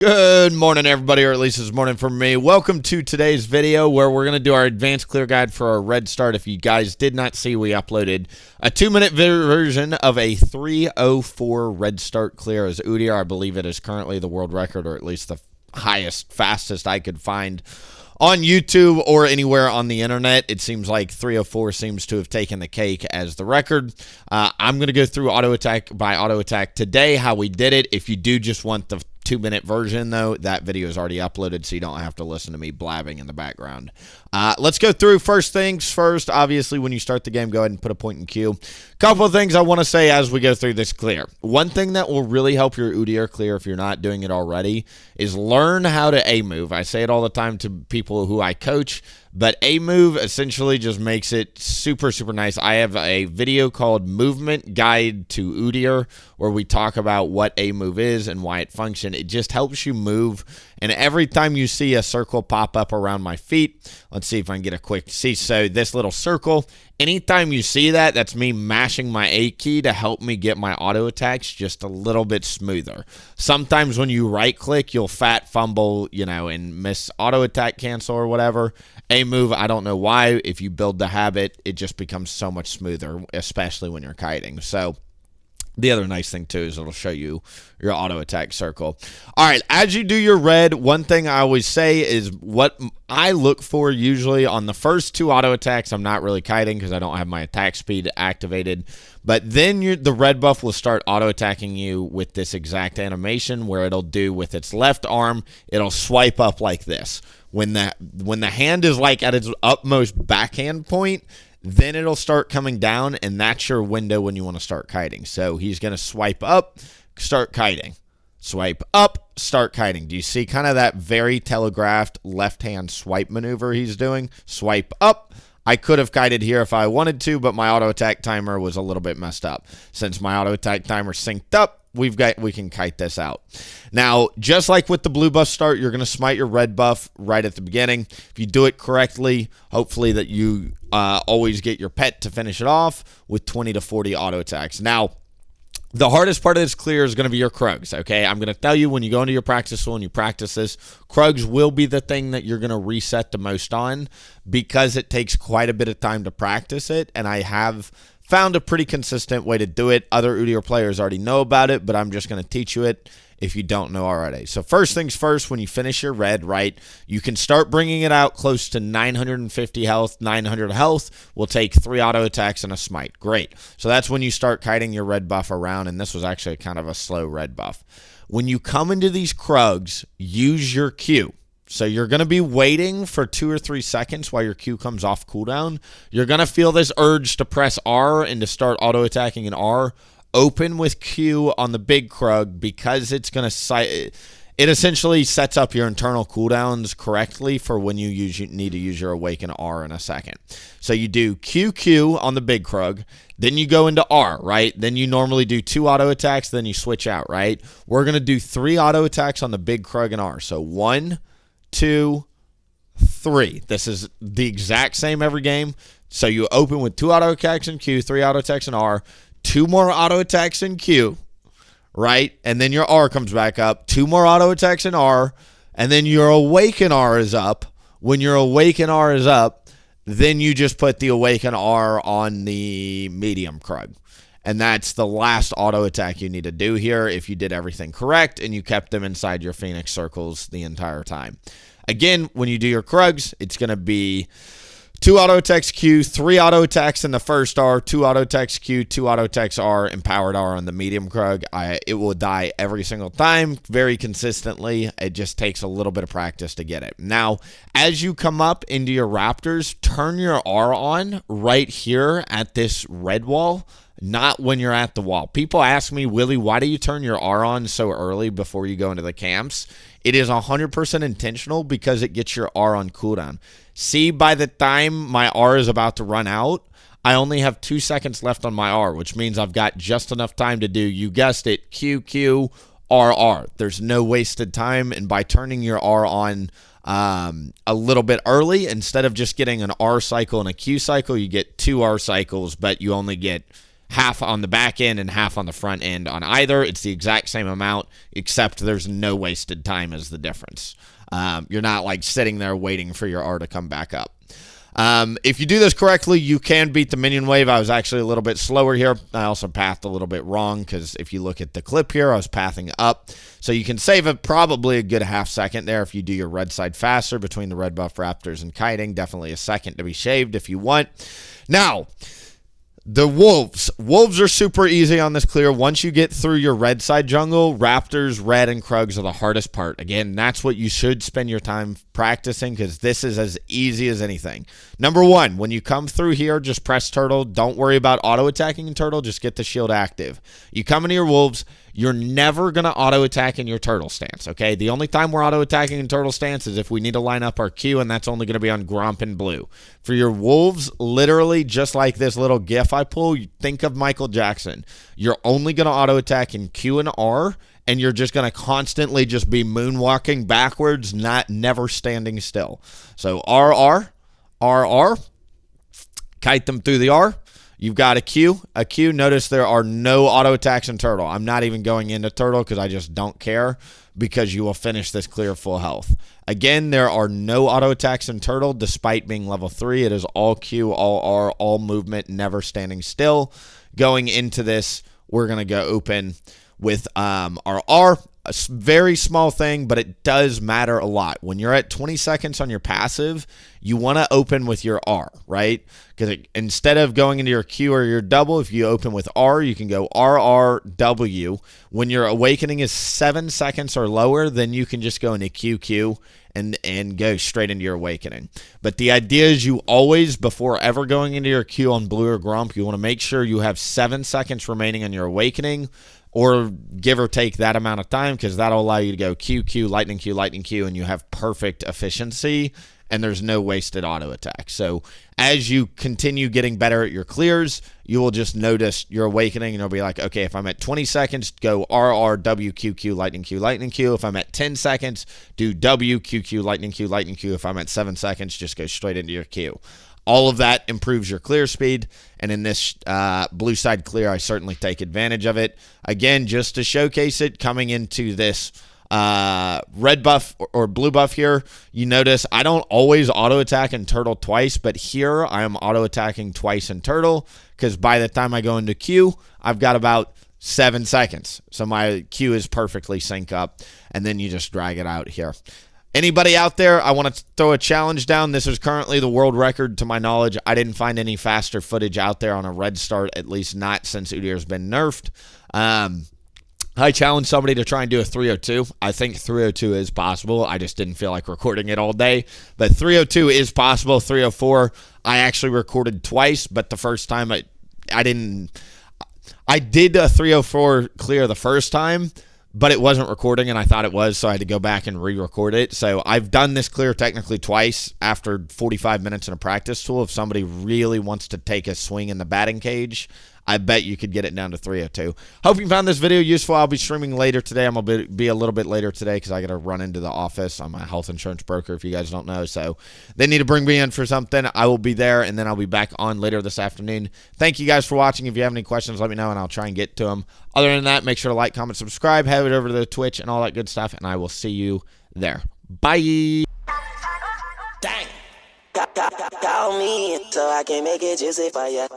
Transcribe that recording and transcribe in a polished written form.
Good morning, everybody, or at least this morning for me. Welcome to today's video where we're going to do our advanced clear guide for our red start. If you guys did not see, we uploaded a 2-minute version of a 3:04 red start clear as Udyr. I believe it is currently the world record, or at least the highest, fastest I could find on YouTube or anywhere on the internet. It seems like 3:04 seems to have taken the cake as the record. I'm going to go through auto attack by auto attack today, how we did it. If you do just want the 2-minute version, though, that video is already uploaded, so you don't have to listen to me blabbing in the background. Let's go through first things first. Obviously, when you start the game, go ahead and put a point in queue. Couple of things I want to say as we go through this clear. One thing that will really help your Udyr clear, if you're not doing it already, is learn how to A-move. I say it all the time to people who I coach, but A-move essentially just makes it super, super nice. I have a video called Movement Guide to Udyr where we talk about what A-move is and why it functions. It just helps you move, and every time you see a circle pop up around my feet, let's see if I can get a quick see. So this little circle, anytime you see that, that's me mashing my A key to help me get my auto attacks just a little bit smoother. Sometimes when you right click, you'll fat fumble, and miss auto attack cancel or whatever. A move, I don't know why. If you build the habit, it just becomes so much smoother, especially when you're kiting. So the other nice thing, too, is it'll show you your auto attack circle. All right, as you do your red, one thing I always say is what I look for usually on the first two auto attacks. I'm not really kiting because I don't have my attack speed activated. But then the red buff will start auto attacking you with this exact animation where it'll do with its left arm, it'll swipe up like this. When the hand is like at its utmost backhand point, then it'll start coming down, and that's your window when you want to start kiting. So he's going to swipe up, start kiting. Swipe up, start kiting. Do you see kind of that very telegraphed left-hand swipe maneuver he's doing? Swipe up. I could have kited here if I wanted to, but my auto attack timer was a little bit messed up. Since my auto attack timer synced up, we can kite this out. Now, just like with the blue buff start, you're going to smite your red buff right at the beginning. If you do it correctly, hopefully that you always get your pet to finish it off with 20 to 40 auto attacks. Now, the hardest part of this clear is going to be your krugs, okay? I'm going to tell you when you go into your practice tool and you practice this, krugs will be the thing that you're going to reset the most on because it takes quite a bit of time to practice it, and I have found a pretty consistent way to do it. Other Udyr players already know about it, but I'm just going to teach you it if you don't know already. So first things first, when you finish your red, right, you can start bringing it out close to 950 health, 900 health. Will take 3 auto attacks and a smite. Great. So that's when you start kiting your red buff around, and this was actually kind of a slow red buff. When you come into these krugs, use your Q. So you're going to be waiting for 2 or 3 seconds while your Q comes off cooldown. You're going to feel this urge to press R and to start auto-attacking in R. Open with Q on the big krug because it's going to it essentially sets up your internal cooldowns correctly for when you need to use your Awaken R in a second. So you do QQ on the big krug, then you go into R, right? Then you normally do 2 auto attacks, then you switch out, right? We're going to do 3 auto attacks on the big krug and R. So 1, 2, 3. This is the exact same every game. So you open with 2 auto attacks in Q, 3 auto attacks in R, 2 more auto attacks in Q, right? And then your R comes back up, 2 more auto attacks in R, and then your Awaken R is up. When your Awaken R is up, then you just put the Awaken R on the medium krug. And that's the last auto attack you need to do here if you did everything correct and you kept them inside your Phoenix circles the entire time. Again, when you do your krugs, it's going to be 2 auto attacks Q, 3 auto attacks in the first R, 2 auto attacks Q, 2 auto attacks R, empowered R on the medium krug. It will die every single time, very consistently. It just takes a little bit of practice to get it. Now, as you come up into your raptors, turn your R on right here at this red wall, not when you're at the wall. People ask me, Willie, why do you turn your R on so early before you go into the camps? It is 100% intentional because it gets your R on cooldown. See, by the time my R is about to run out, I only have 2 seconds left on my R, which means I've got just enough time to do, you guessed it, QQ, RR. There's no wasted time, and by turning your R on a little bit early, instead of just getting an R cycle and a Q cycle, you get 2 R cycles, but you only get half on the back end and half on the front end on either. It's the exact same amount, except there's no wasted time as the difference. You're not like sitting there waiting for your R to come back up. If you do this correctly, you can beat the minion wave. I was actually a little bit slower here. I also pathed a little bit wrong because if you look at the clip here, I was pathing up. So you can save it probably a good half second there if you do your red side faster between the red buff raptors and kiting. Definitely a second to be shaved if you want. Now, the wolves. Wolves are super easy on this clear. Once you get through your red side jungle, raptors, red, and krugs are the hardest part. Again, that's what you should spend your time practicing because this is as easy as anything. Number one, when you come through here, just press turtle. Don't worry about auto-attacking in turtle. Just get the shield active. You come into your wolves, you're never going to auto-attack in your turtle stance, okay? The only time we're auto-attacking in turtle stance is if we need to line up our Q, and that's only going to be on gromp and blue. For your wolves, literally just like this little gif I pull, you think of Michael Jackson. You're only going to auto-attack in Q and R, and you're just going to constantly just be moonwalking backwards, never standing still. So RR, RR, kite them through the R. You've got a Q. Notice there are no auto attacks in turtle. I'm not even going into turtle because I just don't care because you will finish this clear full health. Again, there are no auto attacks in turtle despite being level 3. It is all Q, all R, all movement, never standing still. Going into this, we're going to go open with our R. A very small thing, but it does matter a lot. When you're at 20 seconds on your passive, you want to open with your R, right? Because instead of going into your Q or your double, if you open with R, you can go RRW. When your awakening is 7 seconds or lower, then you can just go into QQ and go straight into your awakening. But the idea is you always, before ever going into your Q on blue or gromp, you want to make sure you have 7 seconds remaining on your awakening, or give or take that amount of time, because that'll allow you to go Q, lightning Q, and you have perfect efficiency, and there's no wasted auto attack. So as you continue getting better at your clears, you will just notice your awakening, and you'll be like, okay, if I'm at 20 seconds, go RR, Q, lightning Q. If I'm at 10 seconds, do W, Q, lightning Q. If I'm at 7 seconds, just go straight into your Q. All of that improves your clear speed, and in this blue side clear, I certainly take advantage of it. Again, just to showcase it, coming into this red buff or blue buff here, you notice I don't always auto-attack in turtle twice, but here I am auto-attacking twice in turtle, because by the time I go into Q, I've got about 7 seconds. So my Q is perfectly sync up, and then you just drag it out here. Anybody out there, I want to throw a challenge down. This is currently the world record to my knowledge. I didn't find any faster footage out there on a red start, at least not since Udyr's been nerfed. I challenge somebody to try and do a 302. I think 302 is possible. I just didn't feel like recording it all day. But 302 is possible. 304, I actually recorded twice, but the first time I did a 304 clear the first time, but it wasn't recording, and I thought it was, so I had to go back and re-record it. So I've done this clear technically twice after 45 minutes in a practice tool. If somebody really wants to take a swing in the batting cage, I bet you could get it down to 302. Hope you found this video useful. I'll be streaming later today. I'm going to be a little bit later today because I got to run into the office. I'm a health insurance broker, if you guys don't know. So they need to bring me in for something. I will be there, and then I'll be back on later this afternoon. Thank you guys for watching. If you have any questions, let me know, and I'll try and get to them. Other than that, make sure to like, comment, subscribe, head over to the Twitch and all that good stuff, and I will see you there. Bye. Dang. Call me so I can make it juicy for ya.